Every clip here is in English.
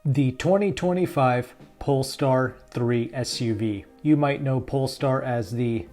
The 2025 Polestar 3 SUV. You might know Polestar as the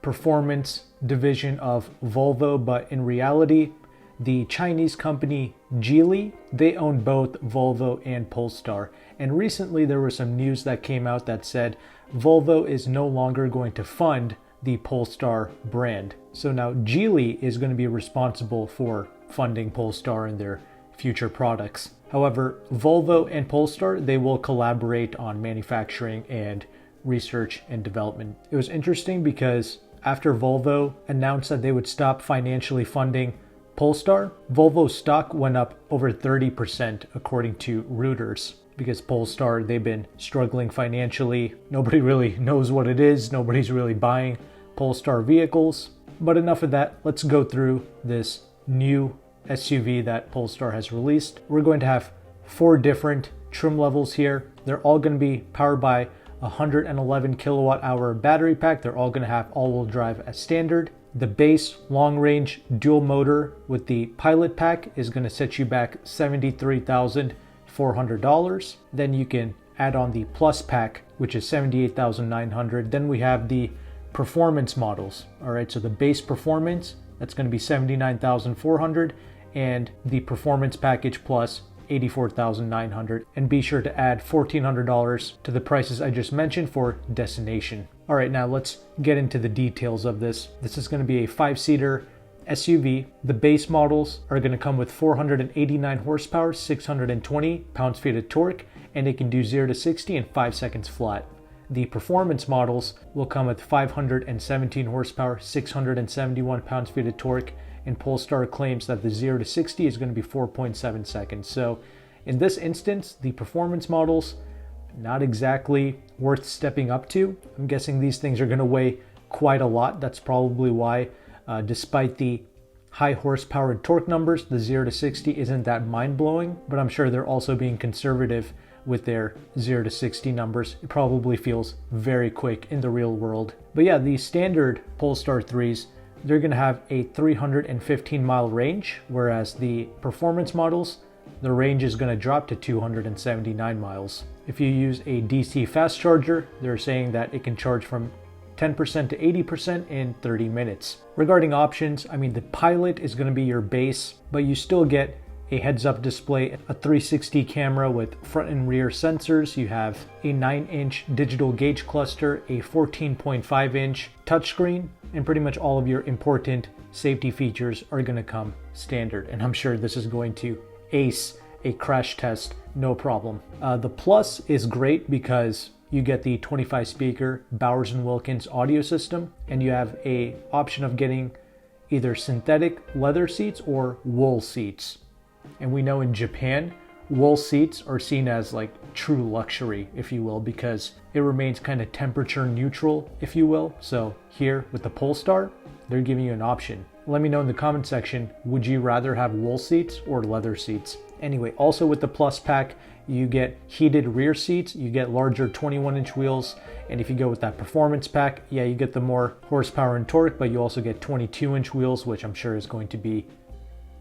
performance division of Volvo, but in reality, the Chinese company Geely, they own both Volvo and Polestar. And recently there was some news that came out that said Volvo is no longer going to fund the Polestar brand. So now Geely is going to be responsible for funding Polestar and their future products. However, Volvo and Polestar, they will collaborate on manufacturing and research and development. It was interesting because after Volvo announced that they would stop financially funding Polestar, Volvo's stock went up over 30% according to Reuters, because Polestar, they've been struggling financially. Nobody really knows what it is. Nobody's really buying Polestar vehicles. But enough of that. Let's go through this new SUV that Polestar has released. We're going to have 4 different trim levels here. They're all going to be powered by a 111 kilowatt hour battery pack. They're all going to have all-wheel drive as standard. The base long-range dual motor with the Pilot pack is going to set you back $73,400. Then you can add on the Plus pack, which is $78,900. Then we have the performance models. All right, so the base performance, that's going to be $79,400, and the performance package plus $84,900. And be sure to add $1,400 to the prices I just mentioned for destination. All right, now let's get into the details of this. This is going to be a 5-seater SUV. The base models are going to come with 489 horsepower, 620 pounds-feet of torque, and it can do 0 to 60 in 5 seconds flat. The performance models will come with 517 horsepower, 671 pounds-feet of torque, and Polestar claims that the 0 to 60 is going to be 4.7 seconds. So in this instance, the performance models, not exactly worth stepping up to. I'm guessing these things are going to weigh quite a lot. That's probably why, despite the high horsepower and torque numbers, the 0 to 60 isn't that mind-blowing, but I'm sure they're also being conservative with their 0 to 60 numbers. It probably feels very quick in the real world. But yeah, the standard Polestar 3s, they're going to have a 315 mile range, whereas the performance models, the range is going to drop to 279 miles. If you use a DC fast charger, they're saying that it can charge from 10% to 80% in 30 minutes. Regarding options, I mean, the Pilot is going to be your base, but you still get a heads-up display, a 360 camera with front and rear sensors. You have a 9-inch digital gauge cluster, a 14.5-inch touchscreen, and pretty much all of your important safety features are going to come standard. And I'm sure this is going to ace a crash test, no problem. The Plus is great because you get the 25 speaker Bowers & Wilkins audio system, and you have a option of getting either synthetic leather seats or wool seats. And we know in Japan, wool seats are seen as like true luxury, if you will, because it remains kind of temperature neutral, if you will. So here with the Polestar, they're giving you an option. Let me know in the comment section, would you rather have wool seats or leather seats? Anyway, also with the Plus pack, you get heated rear seats, you get larger 21-inch wheels, and if you go with that performance pack, yeah, you get the more horsepower and torque, but you also get 22-inch wheels, which I'm sure is going to be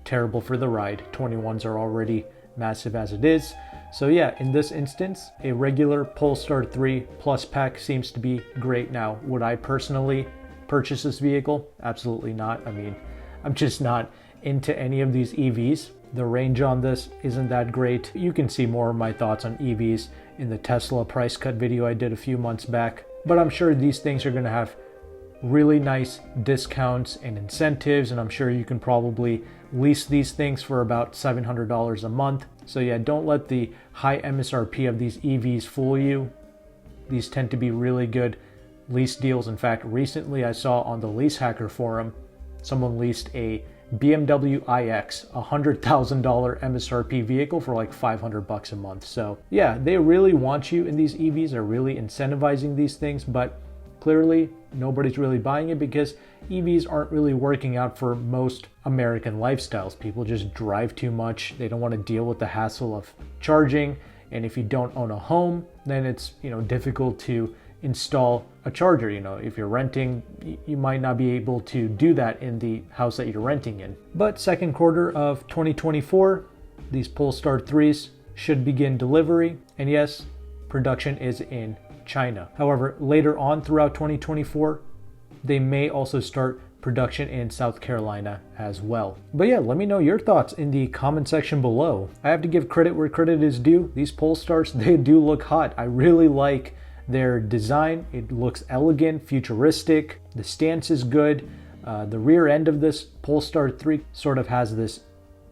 terrible for the ride. 21s are already massive as it is. So yeah, in this instance, a regular Polestar 3 Plus pack seems to be great. Now, would I personally purchase this vehicle? Absolutely not. I mean, I'm just not into any of these EVs. The range on this isn't that great. You can see more of my thoughts on EVs in the Tesla price cut video I did a few months back, but I'm sure these things are going to have really nice discounts and incentives, and I'm sure you can probably lease these things for about $700 a month. So yeah, don't let the high MSRP of these EVs fool you. These tend to be really good lease deals. In fact, recently I saw on the Lease Hacker forum, someone leased a BMW iX, $100,000 MSRP vehicle for like $500 a month. So yeah, they really want you in these EVs. They're really incentivizing these things, but clearly nobody's really buying it because EVs aren't really working out for most American lifestyles. People just drive too much. They don't want to deal with the hassle of charging. And if you don't own a home, then it's, difficult to install a charger. If you're renting, you might not be able to do that in the house that you're renting in. But second quarter of 2024, these Polestar 3s should begin delivery. And yes, production is in China. However, later on throughout 2024, they may also start production in South Carolina as well. But yeah, let me know your thoughts in the comment section below. I have to give credit where credit is due. These Polestars, they do look hot. I really like their design. It looks elegant, futuristic. The stance is good. The rear end of this Polestar 3 sort of has this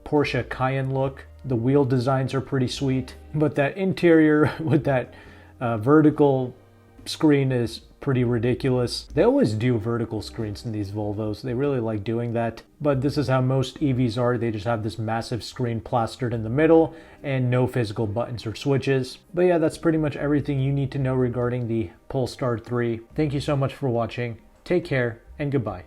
Porsche Cayenne look. The wheel designs are pretty sweet, but that interior with that vertical screen is pretty ridiculous. They always do vertical screens in these Volvos. They really like doing that, but this is how most EVs are. They just have this massive screen plastered in the middle and no physical buttons or switches. But yeah, that's pretty much everything you need to know regarding the Polestar 3. Thank you so much for watching. Take care and goodbye.